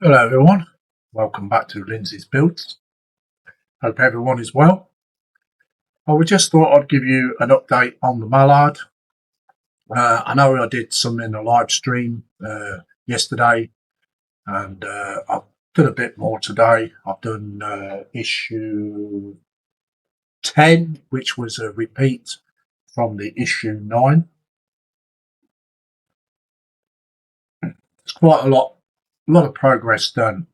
Hello everyone, welcome back to Lindsay's Builds. Hope everyone is well. I just thought I'd give you an update on the Mallard. I know I did some in the live stream yesterday, and I've done a bit more today. I've done issue 10, which was a repeat from the issue 9. It's quite a lot of progress done.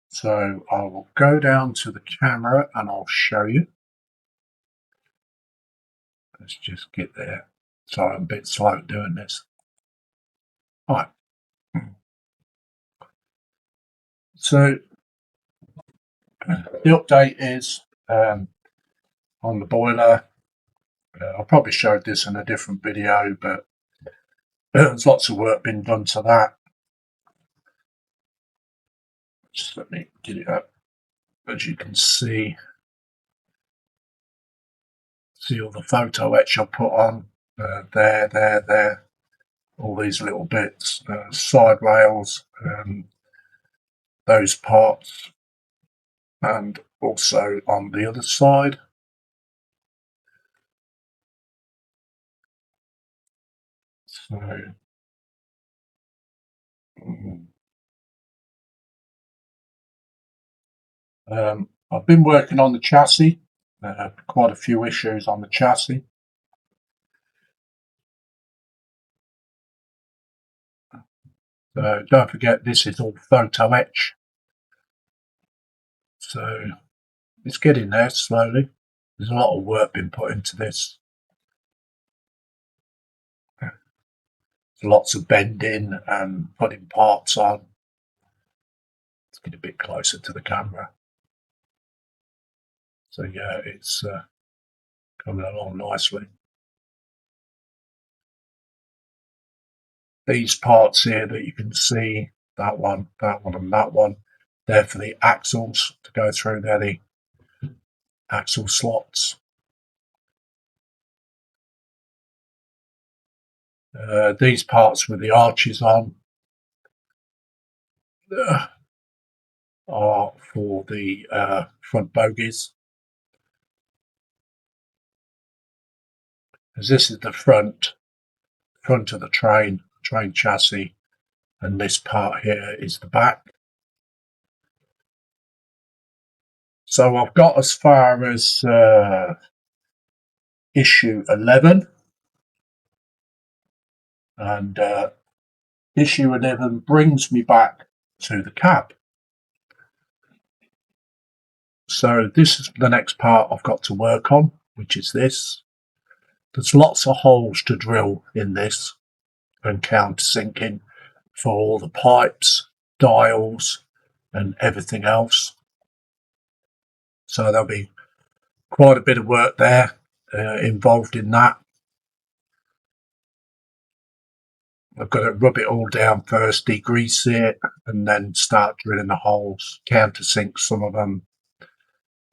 So I will go down to the camera and I'll show you. Let's just get there. Sorry, I'm a bit slow doing this. All right. So the update is on the boiler. I probably showed this in a different video, but there's lots of work been done to that. Just let me get it up. As you can see all the photo etch I put on there. All these little bits, side rails, those parts, and also on the other side. So I've been working on the chassis, quite a few issues on the chassis. Don't forget, this is all photo etch. So it's getting there slowly. There's a lot of work been put into this. There's lots of bending and putting parts on. Let's get a bit closer to the camera. So yeah, it's coming along nicely. These parts here that you can see, that one, and that one, they're for the axles to go through. They're the axle slots. These parts with the arches on are for the front bogies. As this is the front of the train chassis, and this part here is the back. So I've got as far as issue 11, and issue 11 brings me back to the cab. So this is the next part I've got to work on, which is this. There's lots of holes to drill in this and countersinking for all the pipes, dials, and everything else. So there'll be quite a bit of work there involved in that. I've got to rub it all down first, degrease it, and then start drilling the holes, countersink some of them.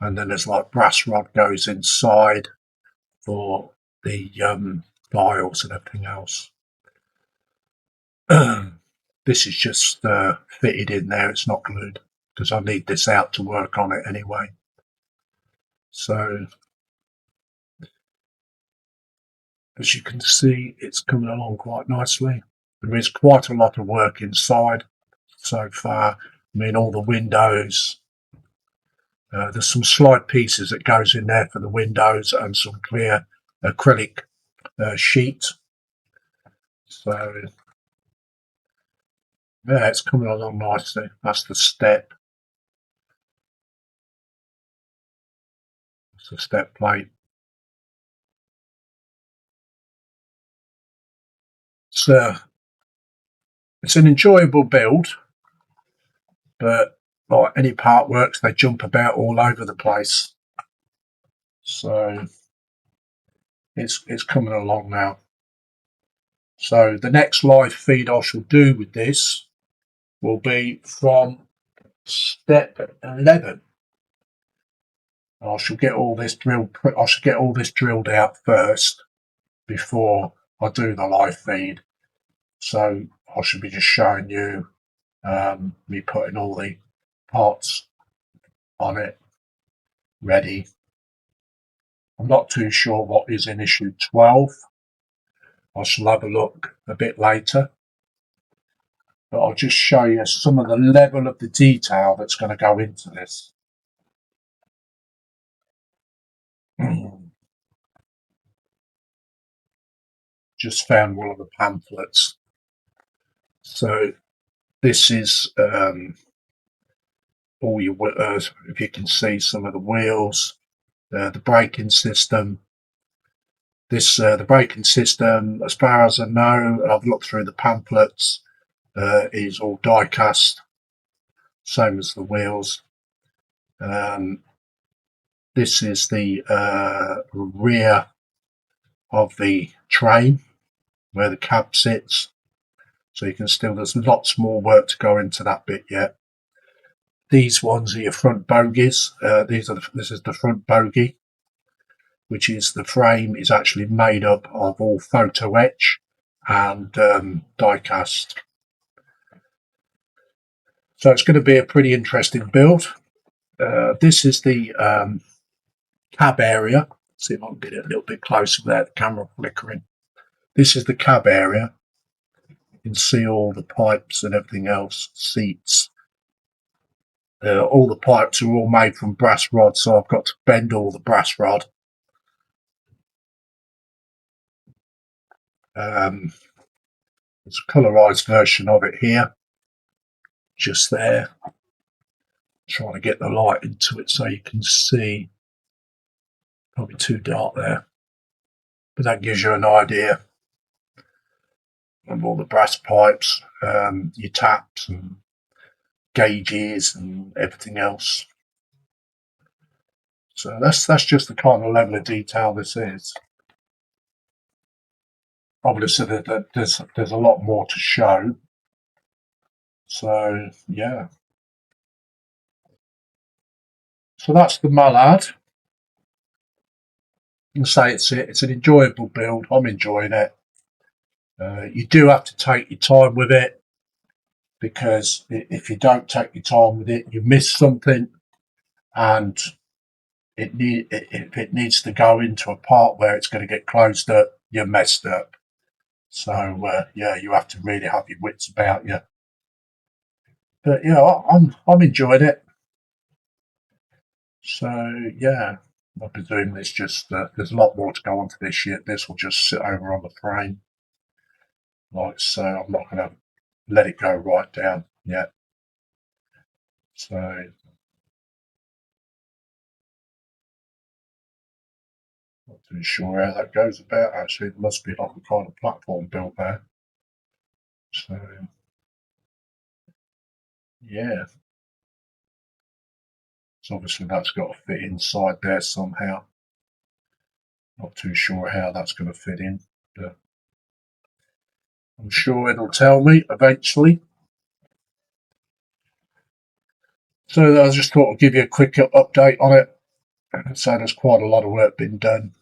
And then there's like brass rod goes inside for the dials and everything else. This is just fitted in there, it's not glued, because I need this out to work on it anyway. So as you can see, it's coming along quite nicely. There is quite a lot of work inside so far. I mean, all the windows, there's some slide pieces that goes in there for the windows and some clear acrylic sheet. So yeah, it's coming along nicely. That's the step. That's the step plate. So it's an enjoyable build, but like any part works, they jump about all over the place. So it's coming along now. So the next live feed I shall do with this will be from step 11. I shall get all this drilled out first before I do the live feed. So I should be just showing you Me putting all the parts on it ready. I'm not too sure what is in issue 12. I shall have a look a bit later. But I'll just show you some of the level of the detail that's going to go into this. Just found one of the pamphlets. So this is all your, if you can see some of the wheels, the braking system. The braking system, as far as I know, I've looked through the pamphlets, is all die cast, same as the wheels. This is the rear of the train where the cab sits. So you can still, there's lots more work to go into that bit yet. These ones are your front bogies. This is the front bogie, which is the frame is actually made up of all photo etch and die cast. So it's going to be a pretty interesting build. This is the cab area. See if I can get it a little bit closer without the camera flickering. This is the cab area. You can see all the pipes and everything else, seats. All the pipes are all made from brass rod, so I've got to bend all the brass rod. There's a colorized version of it here, just there. Trying to get the light into it so you can see. Probably too dark there, but that gives you an idea of all the brass pipes, your taps and gauges and everything else. So that's just the kind of level of detail this is. Obviously, there's a lot more to show. So yeah. So that's the Mallard. I say it's an enjoyable build. I'm enjoying it. You do have to take your time with it, because if you don't take your time with it, you miss something, and if it needs to go into a part where it's going to get closed up, you're messed up. So yeah, you have to really have your wits about you. But yeah, I'm enjoying it. So yeah, I presume there's just there's a lot more to go on to this yet. This will just sit over on the frame, like so. I'm not going to let it go right down yet. So not too sure how that goes about. Actually, it must be like a kind of platform built there. So yeah, so obviously that's got to fit inside there somehow. Not too sure how that's going to fit in, but I'm sure it'll tell me eventually. So I just thought I'd give you a quick update on it. So there's quite a lot of work been done.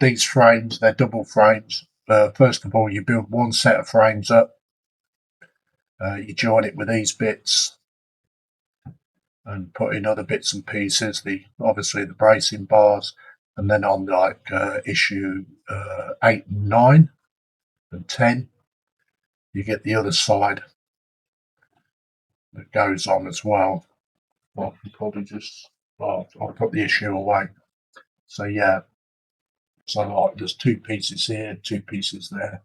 These frames, they're double frames. First of all, you build one set of frames up. You join it with these bits and put in other bits and pieces. Obviously the bracing bars, and then on like issue 8 and 9 and 10, you get the other side that goes on as well. I can probably just, I'll put the issue away. So yeah, so like there's two pieces here, two pieces there.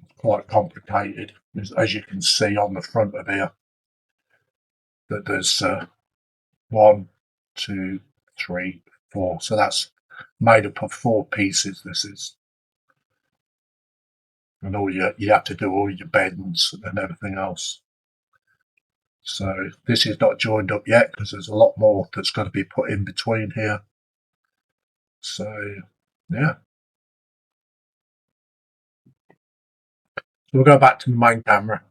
It's quite complicated, as you can see on the front of here. That there's 1, 2, 3, 4. So that's made up of 4 pieces. This is, and all you have to do all your bends and everything else. So this is not joined up yet, because there's a lot more that's got to be put in between here. So yeah. So we'll go back to the main camera.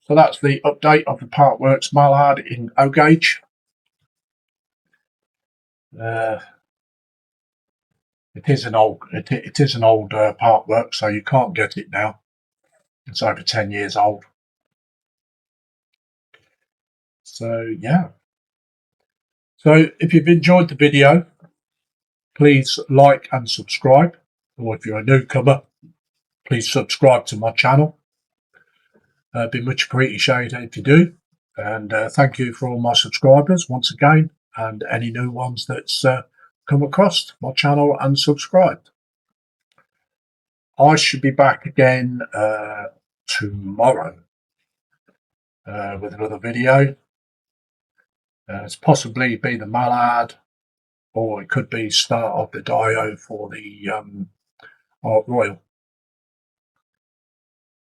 So that's the update of the Partworks Mallard in O gauge. It is an old part work, so you can't get it now. It's over 10 years old. So yeah. So if you've enjoyed the video, please like and subscribe. Or if you're a newcomer, please subscribe to my channel. It'd be much appreciated if you do. And thank you for all my subscribers once again, and any new ones that's come across my channel and subscribed. I should be back again tomorrow with another video. It's possibly be the Mallard, or it could be start of the dio for the Art Royal.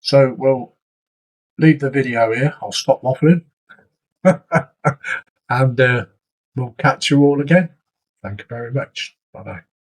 So we'll leave the video here. I'll stop waffling. And we'll catch you all again. Thank you very much. Bye-bye.